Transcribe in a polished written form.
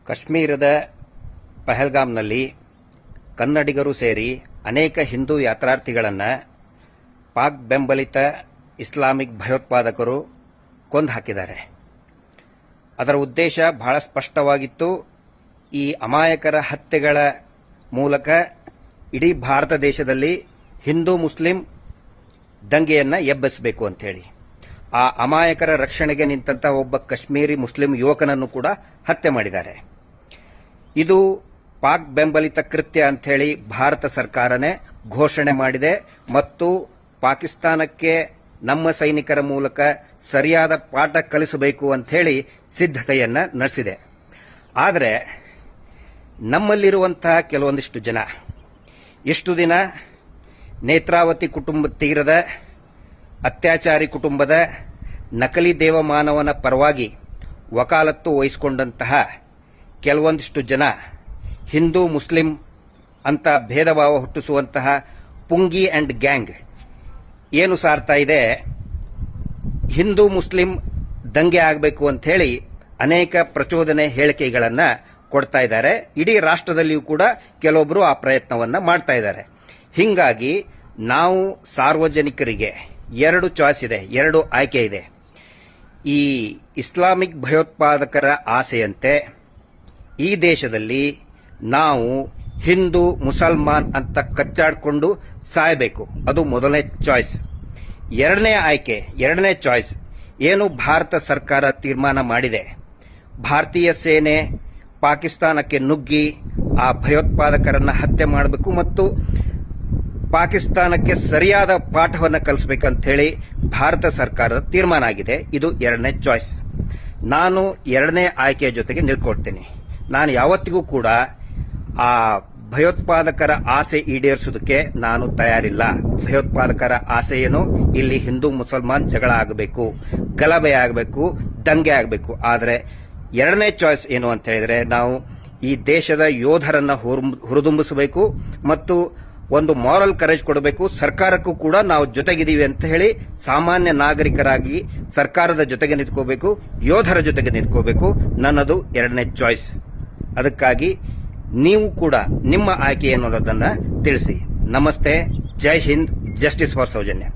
ಕಾಶ್ಮೀರದ ಪಹಲ್ಗಾಮ್ನಲ್ಲಿ ಕನ್ನಡಿಗರು ಸೇರಿ ಅನೇಕ ಹಿಂದೂ ಯಾತ್ರಾರ್ಥಿಗಳನ್ನು ಪಾಕ್ ಬೆಂಬಲಿತ ಇಸ್ಲಾಮಿಕ್ ಭಯೋತ್ಪಾದಕರು ಕೊಂದು ಹಾಕಿದ್ದಾರೆ. ಅದರ ಉದ್ದೇಶ ಬಹಳ ಸ್ಪಷ್ಟವಾಗಿತ್ತು. ಈ ಅಮಾಯಕರ ಹತ್ಯೆಗಳ ಮೂಲಕ ಇಡೀ ಭಾರತ ದೇಶದಲ್ಲಿ ಹಿಂದೂ ಮುಸ್ಲಿಂ ದಂಗೆಯನ್ನು ಎಬ್ಬಿಸಬೇಕು ಅಂತ ಹೇಳಿ ಆ ಅಮಾಯಕರ ರಕ್ಷಣೆಗೆ ನಿಂತಹ ಒಬ್ಬ ಕಾಶ್ಮೀರಿ ಮುಸ್ಲಿಂ ಯುವಕನನ್ನು ಕೂಡ ಹತ್ಯೆ ಮಾಡಿದ್ದಾರೆ. ಇದು ಪಾಕ್ ಬೆಂಬಲಿತ ಕೃತ್ಯ ಅಂತ ಹೇಳಿ ಭಾರತ ಸರ್ಕಾರನೇ ಘೋಷಣೆ ಮಾಡಿದೆ ಮತ್ತು ಪಾಕಿಸ್ತಾನಕ್ಕೆ ನಮ್ಮ ಸೈನಿಕರ ಮೂಲಕ ಸರಿಯಾದ ಪಾಠ ಕಲಿಸಬೇಕು ಅಂತ ಹೇಳಿ ಸಿದ್ಧತೆಯನ್ನ ನಡೆಸಿದೆ. ಆದರೆ ನಮ್ಮಲ್ಲಿರುವಂತಹ ಕೆಲವೊಂದಿಷ್ಟು ಜನ ಇಷ್ಟು ದಿನ ನೇತ್ರಾವತಿ ಕುಟುಂಬ ತೀರದ ಅತ್ಯಾಚಾರಿ ಕುಟುಂಬದ ನಕಲಿ ದೇವಮಾನವನ ಪರವಾಗಿ ವಕಾಲತ್ತು ವಹಿಸಿಕೊಂಡಂತಹ ಕೆಲವೊಂದಿಷ್ಟು ಜನ ಹಿಂದೂ ಮುಸ್ಲಿಂ ಅಂತ ಭೇದ ಭಾವ ಹುಟ್ಟಿಸುವಂತಹ ಪುಂಗಿ ಅಂಡ್ ಗ್ಯಾಂಗ್ ಏನು ಸಾರ್ತಾ ಇದೆ, ಹಿಂದೂ ಮುಸ್ಲಿಂ ದಂಗೆ ಆಗಬೇಕು ಅಂತ ಹೇಳಿ ಅನೇಕ ಪ್ರಚೋದನೆ ಹೇಳಿಕೆಗಳನ್ನು ಕೊಡ್ತಾ ಇದ್ದಾರೆ. ಇಡೀ ರಾಷ್ಟ್ರದಲ್ಲಿಯೂ ಕೂಡ ಕೆಲವೊಬ್ಬರು ಆ ಪ್ರಯತ್ನವನ್ನ ಮಾಡ್ತಾ ಇದ್ದಾರೆ. ಹೀಗಾಗಿ ನಾವು ಸಾರ್ವಜನಿಕರಿಗೆ ಎರಡು ಚಾಯ್ಸ್ ಇದೆ, ಎರಡು ಆಯ್ಕೆ ಇದೆ. ಈ ಇಸ್ಲಾಮಿಕ್ ಭಯೋತ್ಪಾದಕರ ಆಸೆಯಂತೆ ಈ ದೇಶದಲ್ಲಿ ನಾವು ಹಿಂದೂ ಮುಸಲ್ಮಾನ್ ಅಂತ ಕಚ್ಚಾಡಿಕೊಂಡು ಸಾಯಬೇಕು, ಅದು ಮೊದಲನೇ ಚಾಯ್ಸ್. ಎರಡನೇ ಚಾಯ್ಸ್ ಏನು ಭಾರತ ಸರ್ಕಾರ ತೀರ್ಮಾನ ಮಾಡಿದೆ, ಭಾರತೀಯ ಸೇನೆ ಪಾಕಿಸ್ತಾನಕ್ಕೆ ನುಗ್ಗಿ ಆ ಭಯೋತ್ಪಾದಕರನ್ನ ಹತ್ಯೆ ಮಾಡಬೇಕು ಮತ್ತು ಪಾಕಿಸ್ತಾನಕ್ಕೆ ಸರಿಯಾದ ಪಾಠವನ್ನು ಕಲಿಸಬೇಕಂತ ಹೇಳಿ ಭಾರತ ಸರ್ಕಾರದ ತೀರ್ಮಾನ ಆಗಿದೆ. ಇದು ಎರಡನೇ ಚಾಯ್ಸ್. ನಾನು ಎರಡನೇ ಆಯ್ಕೆಯ ಜೊತೆಗೆ ನಿಲ್ಕೊಳ್ತೇನೆ. ನಾನು ಯಾವತ್ತಿಗೂ ಕೂಡ ಆ ಭಯೋತ್ಪಾದಕರ ಆಸೆ ಈಡೇರಿಸೋದಕ್ಕೆ ನಾನು ತಯಾರಿಲ್ಲ. ಭಯೋತ್ಪಾದಕರ ಆಸೆ ಏನು, ಇಲ್ಲಿ ಹಿಂದೂ ಮುಸಲ್ಮಾನ್ ಜಗಳ ಆಗಬೇಕು, ಗಲಭೆ ಆಗಬೇಕು, ದಂಗೆ ಆಗಬೇಕು. ಆದರೆ ಎರಡನೇ ಚಾಯ್ಸ್ ಏನು ಅಂತ ಹೇಳಿದ್ರೆ, ನಾವು ಈ ದೇಶದ ಯೋಧರನ್ನ ಹುರಿದುಂಬಿಸಬೇಕು ಮತ್ತು ಒಂದು ಮಾರಲ್ ಕರೇಜ್ ಕೊಡಬೇಕು. ಸರ್ಕಾರಕ್ಕೂ ಕೂಡ ನಾವು ಜೊತೆಗಿದ್ದೀವಿ ಅಂತ ಹೇಳಿ ಸಾಮಾನ್ಯ ನಾಗರಿಕರಾಗಿ ಸರ್ಕಾರದ ಜೊತೆಗೆ ನಿಂತ್ಕೋಬೇಕು, ಯೋಧರ ಜೊತೆಗೆ ನಿಂತ್ಕೋಬೇಕು. ನನ್ನದು ಎರಡನೇ ಚಾಯ್ಸ್. ಅದಕ್ಕಾಗಿ ನೀವು ಕೂಡ ನಿಮ್ಮ ಆಯ್ಕೆ ಏನು ಅನ್ನೋದನ್ನ ತಿಳಿಸಿ. ನಮಸ್ತೆ, ಜೈ ಹಿಂದ್, ಜಸ್ಟಿಸ್ ಫಾರ್ ಸೌಜನ್ಯ.